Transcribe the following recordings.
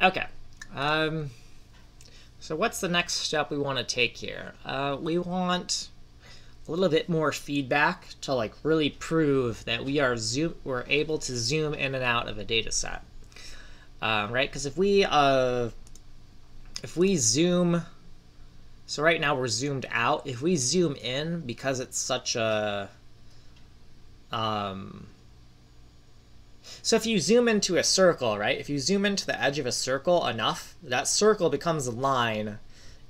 Okay. So what's the next step we want to take here? We want a little bit more feedback to like really prove that we're able to zoom in and out of a data set, right? Because if we zoom, so right now we're zoomed out. If we zoom in, because it's such a so if you zoom into a circle, right? If you zoom into the edge of a circle enough, that circle becomes a line,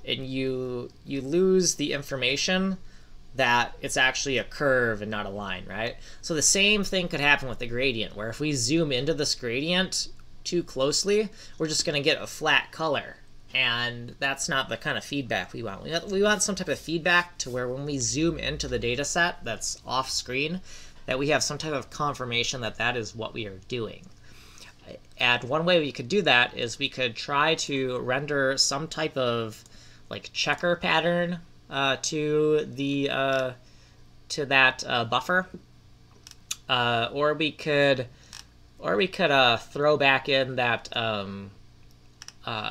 and you lose the information that it's actually a curve and not a line, right? So the same thing could happen with the gradient, where if we zoom into this gradient too closely, we're just going to get a flat color. And that's not the kind of feedback we want. We want some type of feedback to where when we zoom into the data set that's off screen, that we have some type of confirmation that that is what we are doing. And one way we could do that is we could try to render some type of like checker pattern to that buffer, or we could throw back in that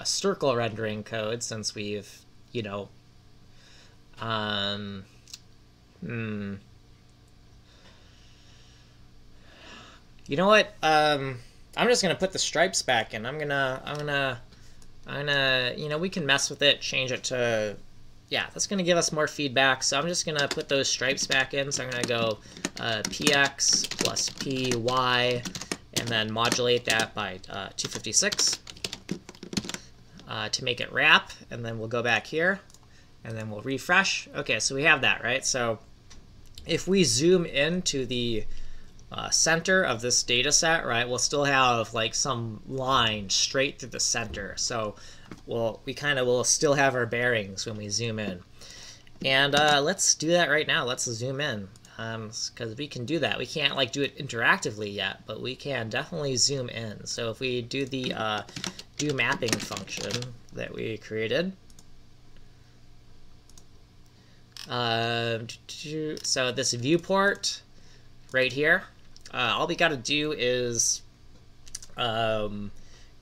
circle rendering code, since we've You know what? I'm just gonna put the stripes back in. I'm gonna, we can mess with it, change it to, yeah, that's gonna give us more feedback. So I'm just gonna put those stripes back in. So I'm gonna go px plus py, and then modulate that by 256 to make it wrap. And then we'll go back here, and then we'll refresh. Okay, so we have that, right? So if we zoom into the center of this data set, right, we'll still have like some line straight through the center. So we'll still have our bearings when we zoom in. And let's do that right now. Let's zoom in, because we can do that. We can't like do it interactively yet, but we can definitely zoom in. So if we do the do mapping function that we created, so this viewport right here, all we got to do is kind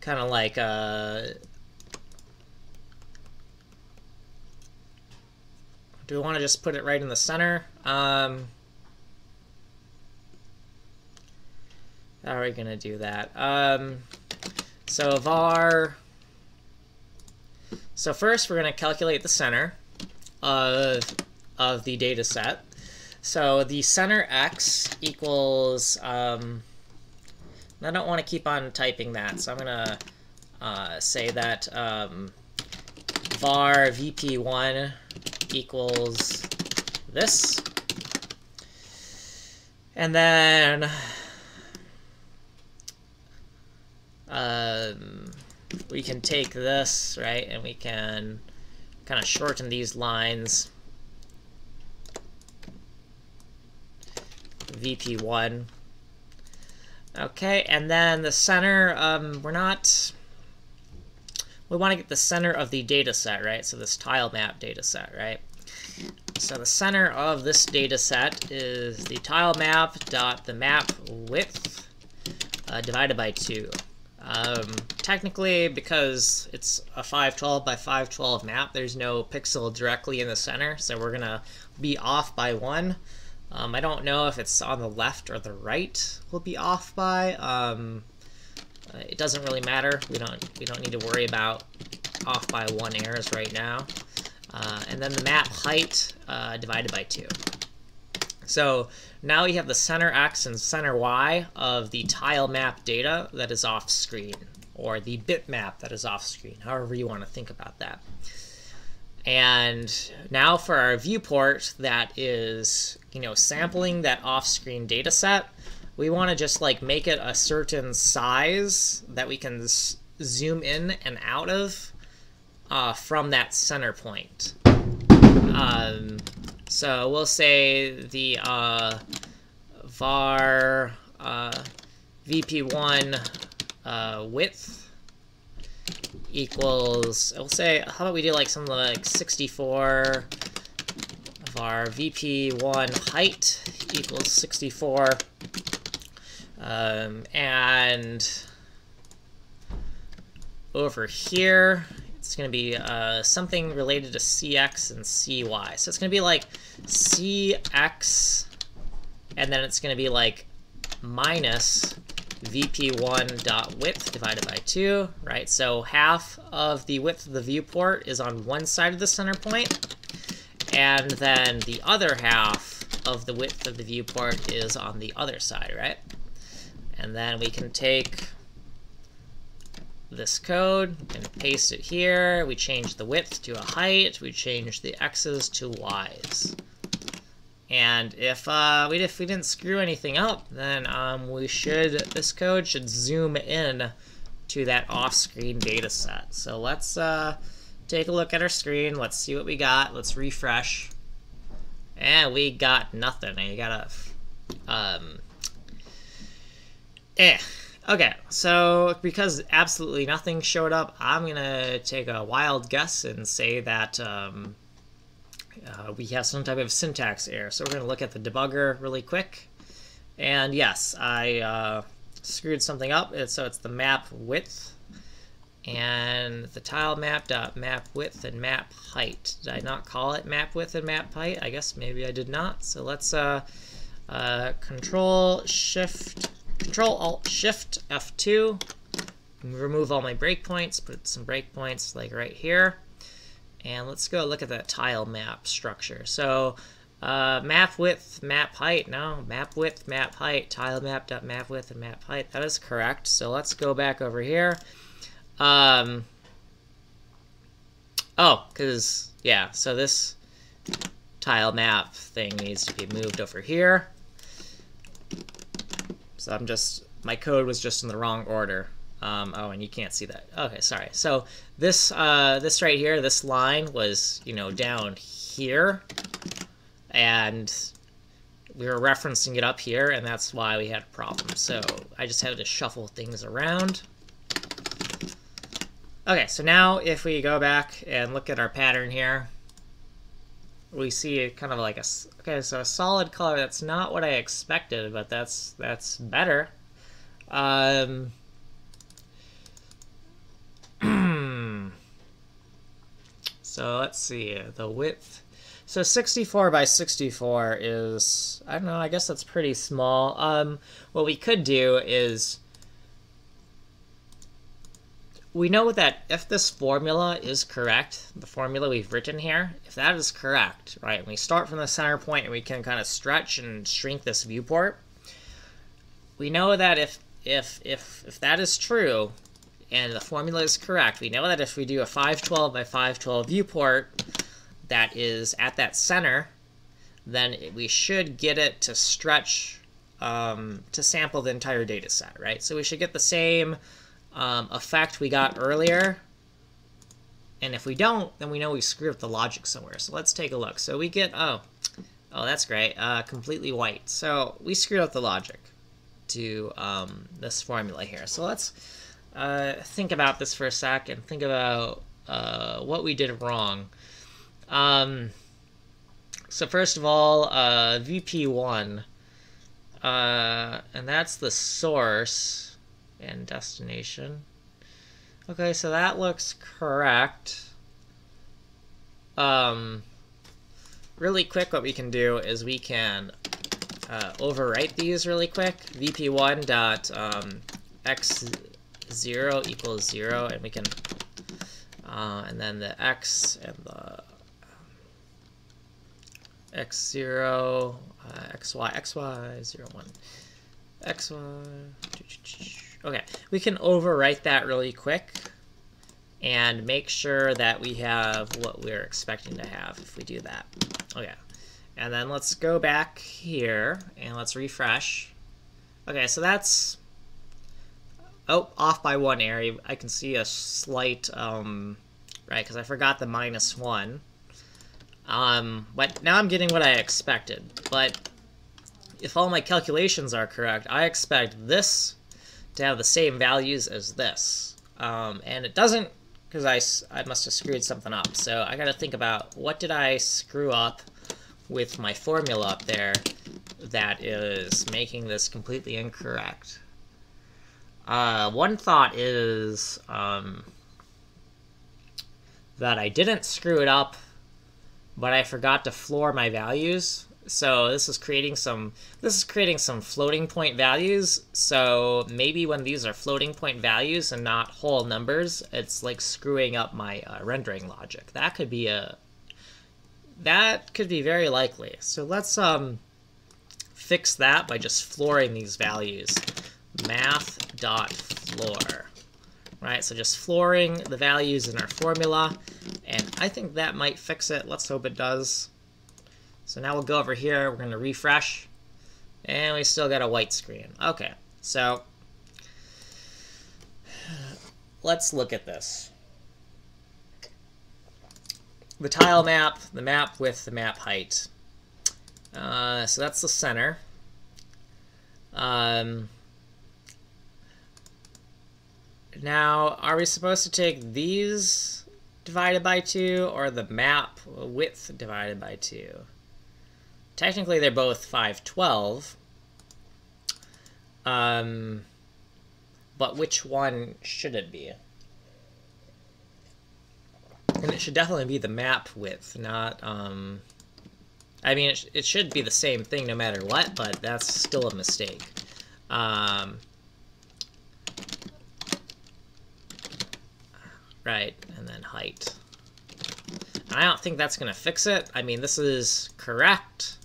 of like do we want to just put it right in the center? How are we going to do that? So var, so first we're going to calculate the center of the data set. So the center x equals, I don't want to keep on typing that, so I'm going to say that var vp1 equals this. And then we can take this, right, and we can kind of shorten these lines. VP1. Okay, and then the center, we want to get the center of the data set, right? So this tile map data set, right? So the center of this data set is the tile map dot the map width divided by 2. Technically, because it's a 512 by 512 map, there's no pixel directly in the center, so we're gonna be off by 1. I don't know if it's on the left or the right we'll be off by. It doesn't really matter. We don't need to worry about off by 1 errors right now. And then the map height divided by 2. So now we have the center x and center y of the tile map data that is off screen, or the bitmap that is off screen, however you want to think about that. And now for our viewport that is, sampling that off-screen data set, we want to just like make it a certain size that we can zoom in and out of from that center point. So we'll say the var vp1 width equals, we'll say, how about we do like something like 64 var vp1 height equals 64, and over here, it's going to be something related to CX and CY. So it's going to be like CX, and then it's going to be like minus VP1.width divided by 2, right? So half of the width of the viewport is on one side of the center point, and then the other half of the width of the viewport is on the other side, right? And then we can take this code and paste it here. We change the width to a height. We change the x's to y's. And if we didn't screw anything up, then this code should zoom in to that off-screen data set. So let's take a look at our screen. Let's see what we got. Let's refresh. And we got nothing. And you got Okay, so because absolutely nothing showed up, I'm gonna take a wild guess and say that we have some type of syntax error. So we're gonna look at the debugger really quick. And yes, I screwed something up. So it's the map width and the tile map width and map height. Did I not call it map width and map height? I guess maybe I did not. So let's Control Alt Shift F2. Remove all my breakpoints. Put some breakpoints like right here. And let's go look at that tile map structure. So map width, map height. No, map width, map height. Tile map width and map height. That is correct. So let's go back over here. Oh, because, yeah, so this tile map thing needs to be moved over here. So my code was just in the wrong order. Oh, and you can't see that. Okay, sorry. So this right here, this line was, down here, and we were referencing it up here, and that's why we had a problem. So I just had to shuffle things around. Okay, so now if we go back and look at our pattern here, we see kind of like a solid color. That's not what I expected, but that's better. So let's see, the width. So 64 by 64 is, I don't know, I guess that's pretty small. What we could do is, we know that if this formula is correct, the formula we've written here, if that is correct, right, and we start from the center point and we can kind of stretch and shrink this viewport, we know that if that is true and the formula is correct, we know that if we do a 512 by 512 viewport that is at that center, then we should get it to stretch to sample the entire data set, right? So we should get the same effect we got earlier, and if we don't, then we know we screwed up the logic somewhere. So let's take a look. So we get, oh that's great, completely white. So we screwed up the logic to this formula here. So let's think about this for a sec and think about what we did wrong. So first of all, VP1, and that's the source and destination. Okay, so that looks correct. Really quick, what we can do is we can overwrite these really quick. VP1 dot x0 equals 0, and we can and then the x and the x0 xy 0 1 xy. Okay, we can overwrite that really quick and make sure that we have what we're expecting to have if we do that. Okay, and then let's go back here and let's refresh. Okay, so that's off by one area. I can see a slight right, because I forgot the -1. But now I'm getting what I expected. But if all my calculations are correct, I expect this to have the same values as this. And it doesn't, because I must have screwed something up. So I got to think about, what did I screw up with my formula up there that is making this completely incorrect? One thought is, that I didn't screw it up, but I forgot to floor my values. So this is creating some floating point values. So maybe when these are floating point values and not whole numbers, it's like screwing up my rendering logic. That could be very likely. So let's fix that by just flooring these values. Math.floor. Right, so just flooring the values in our formula, and I think that might fix it. Let's hope it does. So now we'll go over here, we're going to refresh, and we still got a white screen. Okay, so let's look at this. The tile map, the map width, the map height. So that's the center. Now, are we supposed to take these divided by 2 or the map width divided by 2? Technically, they're both 512. But which one should it be? And it should definitely be the map width, not... I mean, it should be the same thing no matter what, but that's still a mistake. Right, and then height. I don't think that's going to fix it. I mean, this is correct,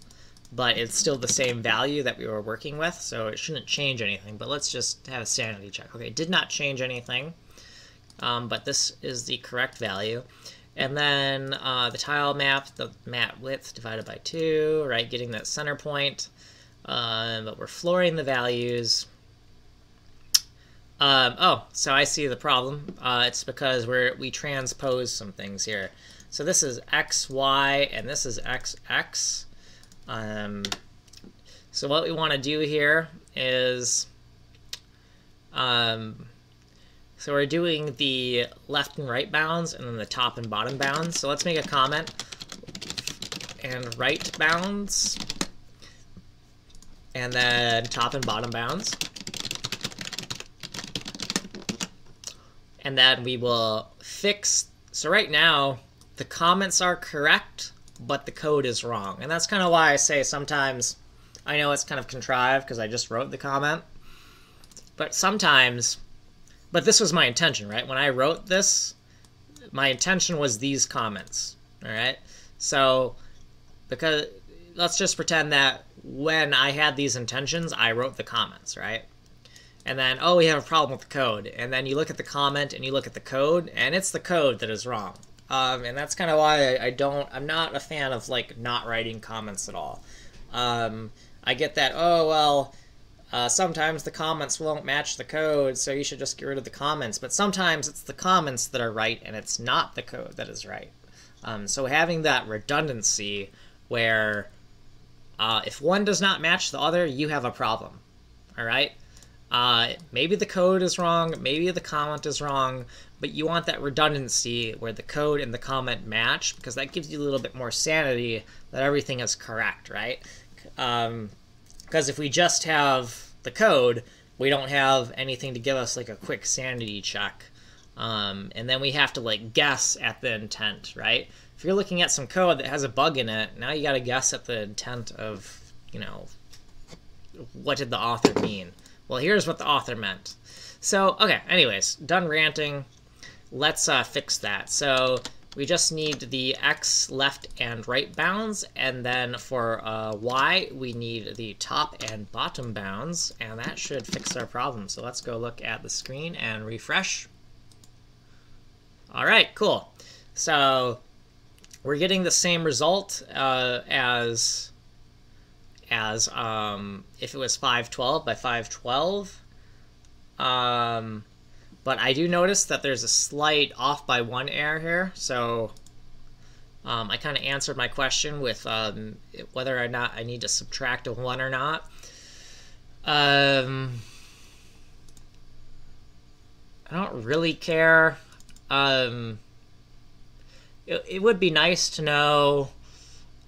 but it's still the same value that we were working with, so it shouldn't change anything. But let's just have a sanity check. Okay, it did not change anything, but this is the correct value. And then the tile map, the map width divided by 2, right, getting that center point. But we're flooring the values. Oh, so I see the problem. It's because we transpose some things here. So this is x, y, and this is x, x. So what we want to do here is, so we're doing the left and right bounds and then the top and bottom bounds. So let's make a comment. And right bounds. And then top and bottom bounds. And then we will fix, so right now, the comments are correct, but the code is wrong. And that's kind of why I say sometimes, I know it's kind of contrived because I just wrote the comment, but sometimes, but this was my intention, right? When I wrote this, my intention was these comments, all right? So, because, let's just pretend that when I had these intentions, I wrote the comments, right? And then, oh, we have a problem with the code. And then you look at the comment and you look at the code, and it's the code that is wrong. And that's kind of why I'm not a fan of, like, not writing comments at all. I get that, oh, well, sometimes the comments won't match the code, so you should just get rid of the comments. But sometimes it's the comments that are right, and it's not the code that is right. So having that redundancy where if one does not match the other, you have a problem, all right? Maybe the code is wrong, maybe the comment is wrong, but you want that redundancy where the code and the comment match, because that gives you a little bit more sanity that everything is correct, right? Because if we just have the code, we don't have anything to give us like a quick sanity check. And then we have to like guess at the intent, right? If you're looking at some code that has a bug in it, now you got to guess at the intent of, you know, what did the author mean? Well, here's what the author meant. So, okay, anyways, done ranting. Let's fix that. So we just need the x left and right bounds, and then for y, we need the top and bottom bounds, and that should fix our problem. So let's go look at the screen and refresh. All right, cool. So we're getting the same result as if it was 512 by 512. But I do notice that there's a slight off by 1 error here. So I kind of answered my question with whether or not I need to subtract a 1 or not. I don't really care. It would be nice to know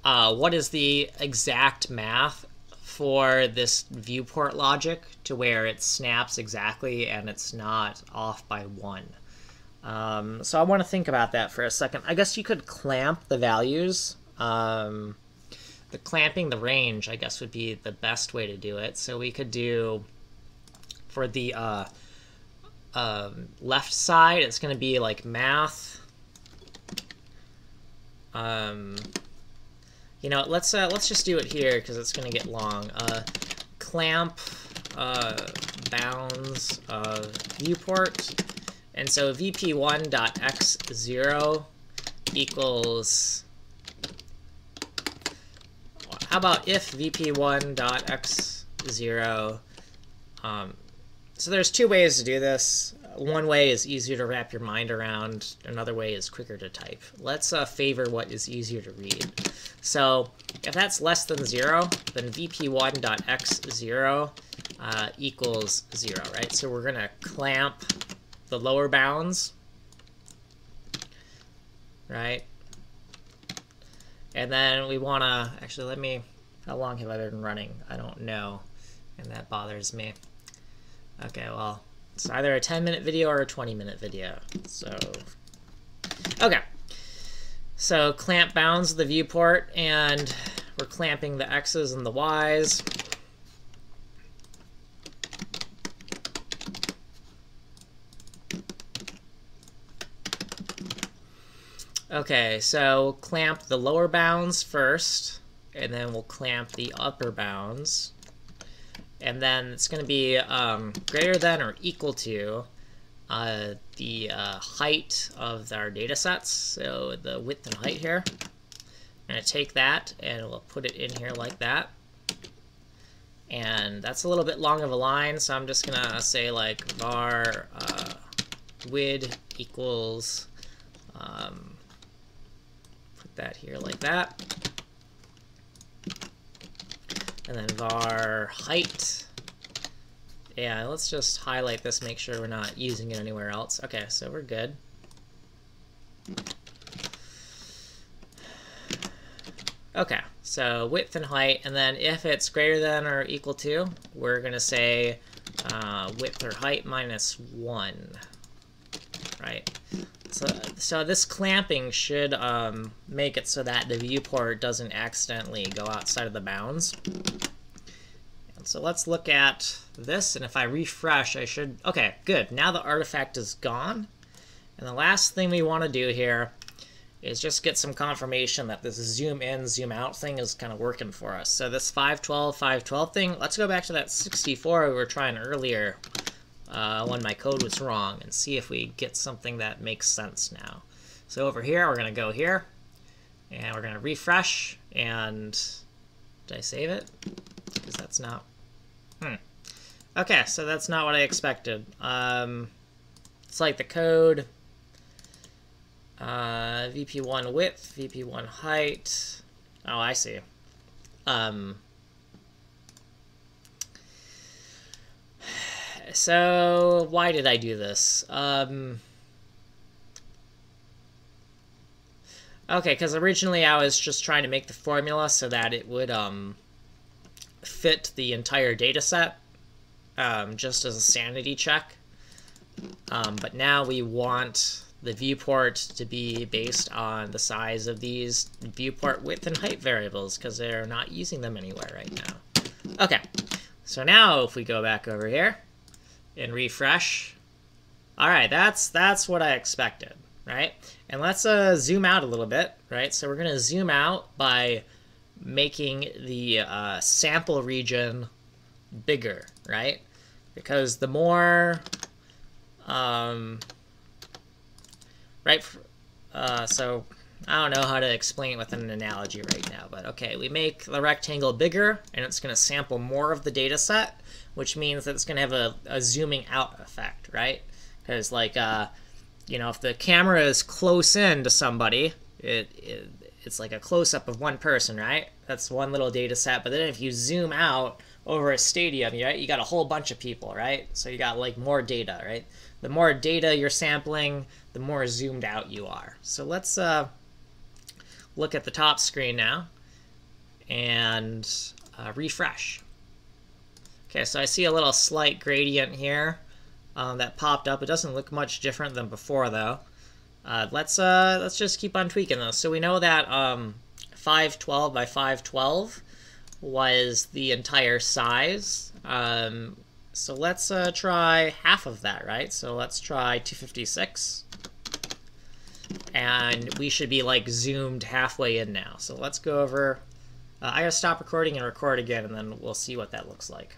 what is the exact math for this viewport logic to where it snaps exactly and it's not off by 1. So I want to think about that for a second. I guess you could clamp the values. The clamping the range, I guess, would be the best way to do it. So we could do, for the left side, it's going to be like math. You know, let's just do it here because it's going to get long. Clamp bounds of viewport, and so vp1.x0 equals. How about if vp1.x0? So there's two ways to do this. One way is easier to wrap your mind around. Another way is quicker to type. Let's favor what is easier to read. So if that's less than 0, then vp1.x0 equals 0, right? So we're going to clamp the lower bounds, right? And then we want to, actually, how long have I been running? I don't know, and that bothers me. Okay, well, it's either a 10-minute video or a 20-minute video. So, okay. So clamp bounds the viewport, and we're clamping the X's and the Y's. Okay, so clamp the lower bounds first, and then we'll clamp the upper bounds. And then it's going to be greater than or equal to the height of our data sets, so the width and height here. I'm going to take that and we'll put it in here like that. And that's a little bit long of a line, so I'm just going to say like var width equals, put that here like that. And then var height. Yeah, let's just highlight this, make sure we're not using it anywhere else. Okay, so we're good. Okay, so width and height, and then if it's greater than or equal to, we're going to say width or height minus 1, right? So this clamping should make it so that the viewport doesn't accidentally go outside of the bounds. And so let's look at this, and if I refresh, I should... Okay, good. Now the artifact is gone. And the last thing we want to do here is just get some confirmation that this zoom in, zoom out thing is kind of working for us. So this 512, 512 thing, let's go back to that 64 we were trying earlier when my code was wrong and see if we get something that makes sense now. So over here, we're going to go here, and we're going to refresh, and did I save it? Because that's not... Okay, so that's not what I expected. It's like the code... VP1 width, VP1 height. Oh, I see. So why did I do this? Okay, because originally I was just trying to make the formula so that it would fit the entire data set, just as a sanity check. But now we want the viewport to be based on the size of these viewport width and height variables because they're not using them anywhere right now. Okay, so now if we go back over here and refresh, all right, that's what I expected, right? And let's zoom out a little bit, right? So we're going to zoom out by making the sample region bigger, right? Because the more right, so I don't know how to explain it with an analogy right now, but okay, we make the rectangle bigger, and it's going to sample more of the data set, which means that it's going to have a zooming out effect, right? Because, like, you know, if the camera is close in to somebody, it's like a close-up of one person, right? That's one little data set, but then if you zoom out over a stadium, right, you got a whole bunch of people, right? So you got, like, more data, right? The more data you're sampling, the more zoomed out you are. So let's look at the top screen now and refresh. Okay, so I see a little slight gradient here. that popped up. It doesn't look much different than before, though. Let's just keep on tweaking those. So we know that 512 by 512 was the entire size. So let's try half of that, right? So let's try 256. And we should be like zoomed halfway in now. So let's go over. I gotta stop recording and record again, and then we'll see what that looks like.